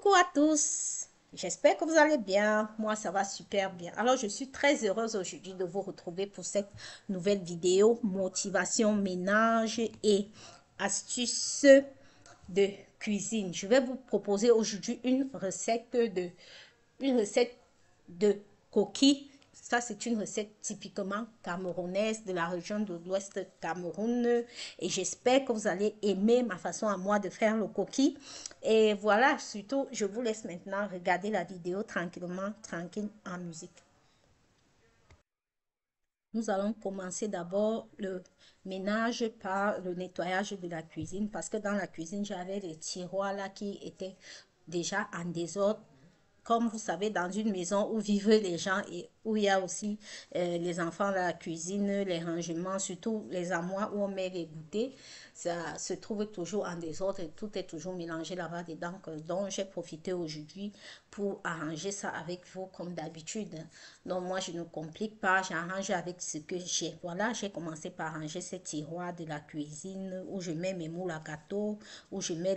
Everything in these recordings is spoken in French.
Coucou à tous, j'espère que vous allez bien. Moi, ça va super bien. Alors, je suis très heureuse aujourd'hui de vous retrouver pour cette nouvelle vidéo motivation ménage et astuces de cuisine. Je vais vous proposer aujourd'hui une recette de coquilles. Ça, c'est une recette typiquement camerounaise de la région de l'Ouest Cameroun. Et j'espère que vous allez aimer ma façon à moi de faire le coquille. Et voilà, surtout, je vous laisse maintenant regarder la vidéo tranquillement, tranquille en musique. Nous allons commencer d'abord le ménage par le nettoyage de la cuisine parce que dans la cuisine, j'avais les tiroirs là qui étaient déjà en désordre. Comme vous savez, dans une maison où vivent les gens et où il y a aussi les enfants dans la cuisine, les rangements, surtout les armoires où on met les goûters, ça se trouve toujours en désordre et tout est toujours mélangé là-bas dedans. Donc, j'ai profité aujourd'hui pour arranger ça avec vous comme d'habitude. Donc, moi, je ne complique pas, j'arrange avec ce que j'ai. Voilà, j'ai commencé par ranger ces tiroirs de la cuisine où je mets mes moules à gâteau, où je mets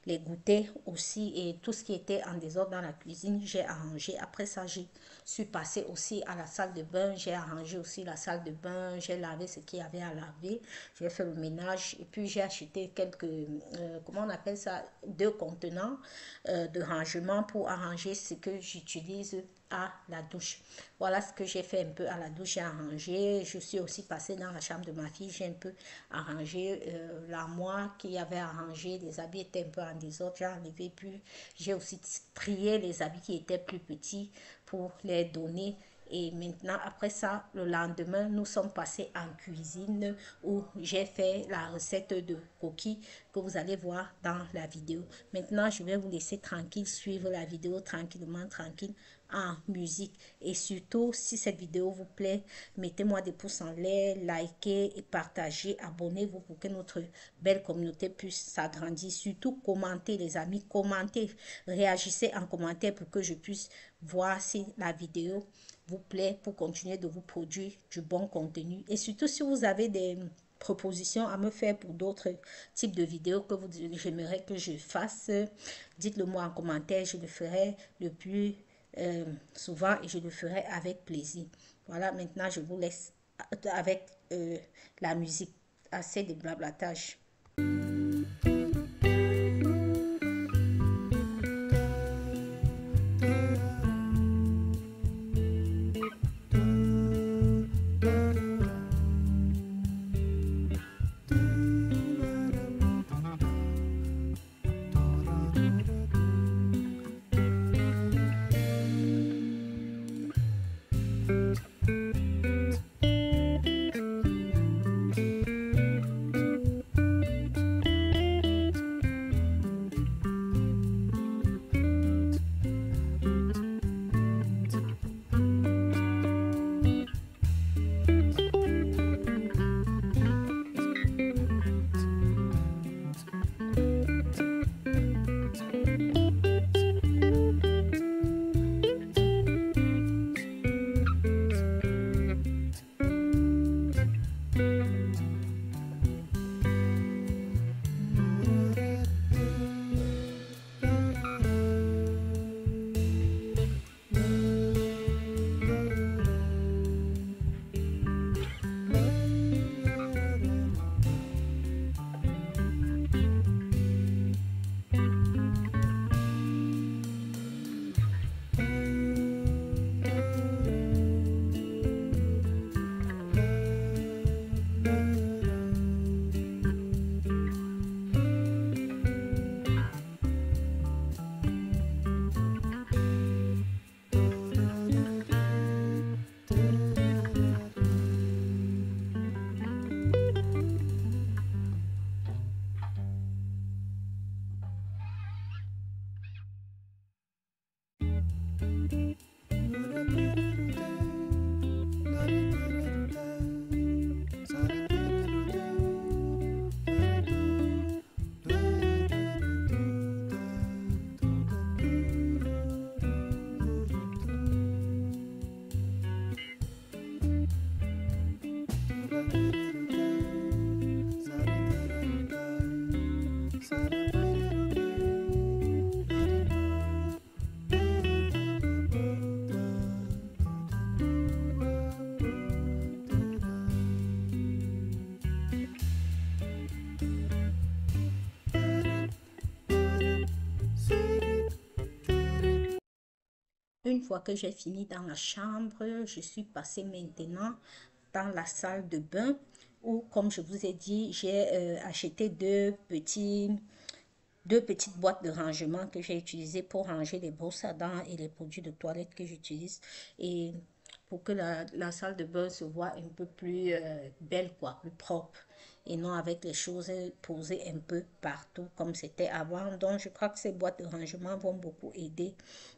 les goûters aussi et tout ce qui était en désordre dans la cuisine, j'ai arrangé. Après ça, je suis passée aussi à la salle de bain, j'ai arrangé aussi la salle de bain, j'ai lavé ce qu'il y avait à laver, j'ai fait le ménage et puis j'ai acheté quelques, comment on appelle ça, deux contenants de rangement pour arranger ce que j'utilise à la douche. Voilà ce que j'ai fait un peu à la douche, j'ai arrangé. Je suis aussi passée dans la chambre de ma fille, j'ai un peu arrangé l'armoire qu'il y avait arrangé. Les habits étaient un peu en désordre, j'ai enlevé. Puis j'ai aussi trié les habits qui étaient plus petits pour les donner. Et maintenant, après ça, le lendemain, nous sommes passés en cuisine où j'ai fait la recette de coquilles que vous allez voir dans la vidéo. Maintenant, je vais vous laisser tranquille, suivre la vidéo tranquillement, tranquille en musique. Et surtout, si cette vidéo vous plaît, mettez-moi des pouces en l'air, likez et partagez, abonnez-vous pour que notre belle communauté puisse s'agrandir. Surtout, commentez les amis, commentez, réagissez en commentaire pour que je puisse voir si la vidéo vous plaît pour continuer de vous produire du bon contenu. Et surtout, si vous avez des propositions à me faire pour d'autres types de vidéos que vous j'aimerais que je fasse, dites-le moi en commentaire, je le ferai le plus souvent et je le ferai avec plaisir. Voilà, maintenant je vous laisse avec la musique. Assez de blablatage. une fois que j'ai fini dans la chambre, je suis passée maintenant dans la salle de bain où, comme je vous ai dit, j'ai acheté deux petites boîtes de rangement que j'ai utilisées pour ranger les brosses à dents et les produits de toilette que j'utilise. Et pour que la salle de bain se voit un peu plus belle, quoi, plus propre. Et non avec les choses posées un peu partout comme c'était avant. Donc, je crois que ces boîtes de rangement vont beaucoup aider.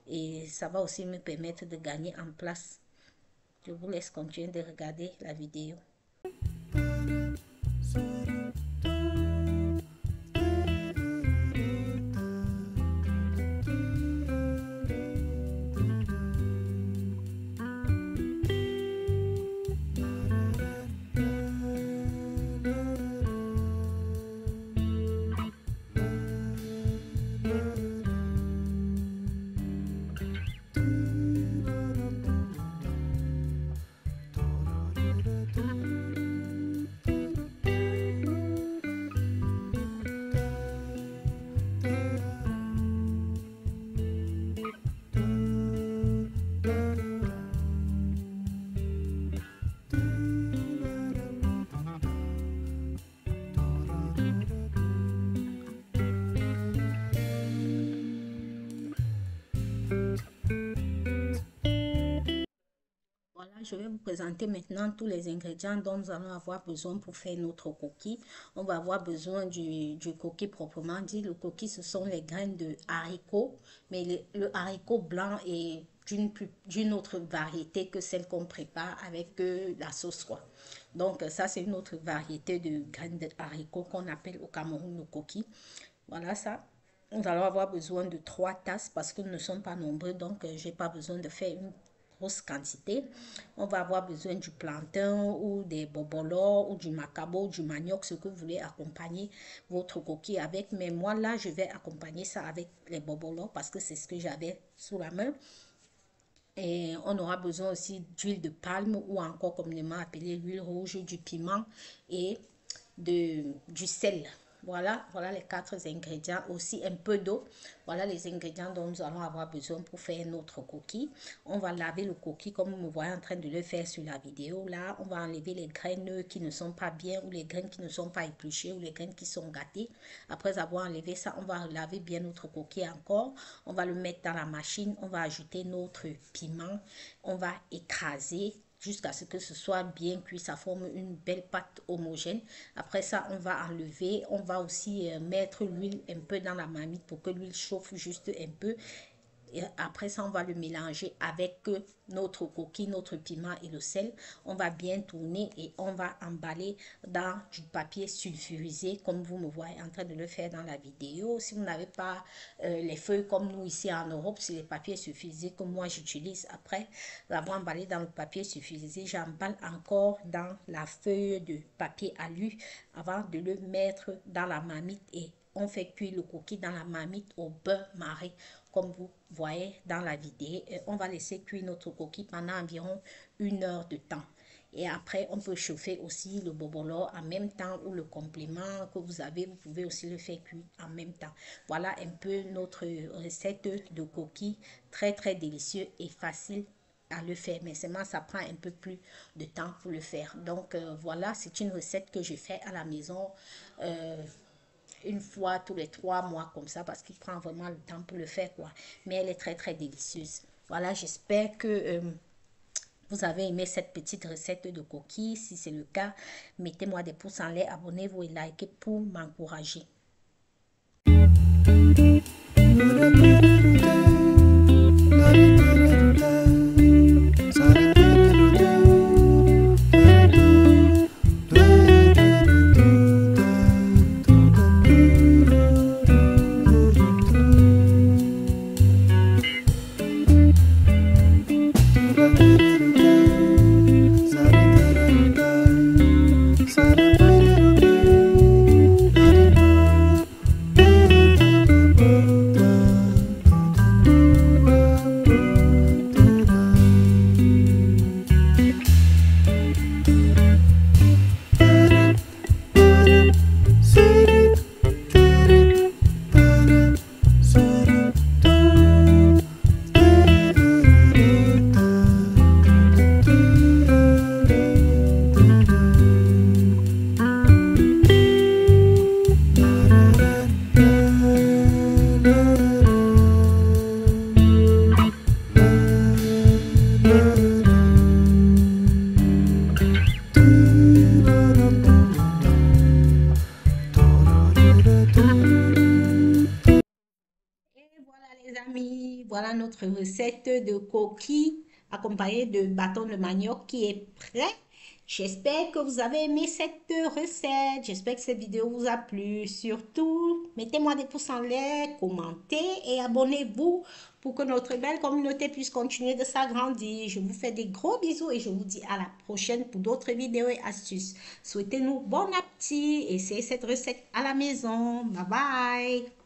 Et ça va aussi me permettre de gagner en place. Je vous laisse continuer de regarder la vidéo. Voilà, je vais vous présenter maintenant tous les ingrédients dont nous allons avoir besoin pour faire notre coquille. On va avoir besoin du coquille proprement dit. Le coquille, ce sont les graines de haricots, mais le haricot blanc est d'une autre variété que celle qu'on prépare avec la sauce, quoi. Donc, ça, c'est une autre variété de graines de haricots qu'on appelle au Cameroun le coquille. Voilà ça. Nous allons avoir besoin de 3 tasses parce que nous ne sommes pas nombreux, donc je n'ai pas besoin de faire une grosse quantité. On va avoir besoin du plantain ou des bobolos ou du macabo, du manioc, ce que vous voulez accompagner votre coquille avec. Mais moi, là, je vais accompagner ça avec les bobolos parce que c'est ce que j'avais sous la main. Et on aura besoin aussi d'huile de palme ou encore communément appelée l'huile rouge, du piment et du sel. Voilà les 4 ingrédients. Aussi un peu d'eau. Voilà les ingrédients dont nous allons avoir besoin pour faire notre coquille. On va laver le coquille comme vous me voyez en train de le faire sur la vidéo. Là, on va enlever les graines qui ne sont pas bien ou les graines qui ne sont pas épluchées ou les graines qui sont gâtées. Après avoir enlevé ça, on va laver bien notre coquille encore. On va le mettre dans la machine. On va ajouter notre piment. On va écraser jusqu'à ce que ce soit bien cuit, ça forme une belle pâte homogène. Après ça, on va enlever, on va aussi mettre l'huile un peu dans la marmite pour que l'huile chauffe juste un peu. Et après ça, on va le mélanger avec notre coquille, notre piment et le sel. On va bien tourner et on va emballer dans du papier sulfurisé, comme vous me voyez en train de le faire dans la vidéo. Si vous n'avez pas les feuilles comme nous ici en Europe, c'est les papiers sulfurisés que moi j'utilise. Après l'avoir emballé dans le papier sulfurisé, j'emballe encore dans la feuille de papier alu avant de le mettre dans la marmite et on fait cuire le coquille dans la marmite au beurre maré, comme vous voyez dans la vidéo. Et on va laisser cuire notre coquille pendant environ 1 heure de temps. Et après, on peut chauffer aussi le bobolo en même temps ou le complément que vous avez, vous pouvez aussi le faire cuire en même temps. Voilà un peu notre recette de coquille, très délicieux et facile à le faire, mais seulement ça prend un peu plus de temps pour le faire. Donc voilà, c'est une recette que je fais à la maison une fois tous les 3 mois comme ça parce qu'il prend vraiment le temps pour le faire, quoi. Mais elle est très délicieuse. Voilà, j'espère que vous avez aimé cette petite recette de coquille. Si c'est le cas, mettez-moi des pouces en l'air, abonnez-vous et likez pour m'encourager. notre recette de coquille accompagnée de bâton de manioc qui est prêt. J'espère que vous avez aimé cette recette. J'espère que cette vidéo vous a plu. Surtout, mettez-moi des pouces en l'air, commentez et abonnez-vous pour que notre belle communauté puisse continuer de s'agrandir. Je vous fais des gros bisous et je vous dis à la prochaine pour d'autres vidéos et astuces. Souhaitez-nous bon appétit. Essayez cette recette à la maison. Bye bye.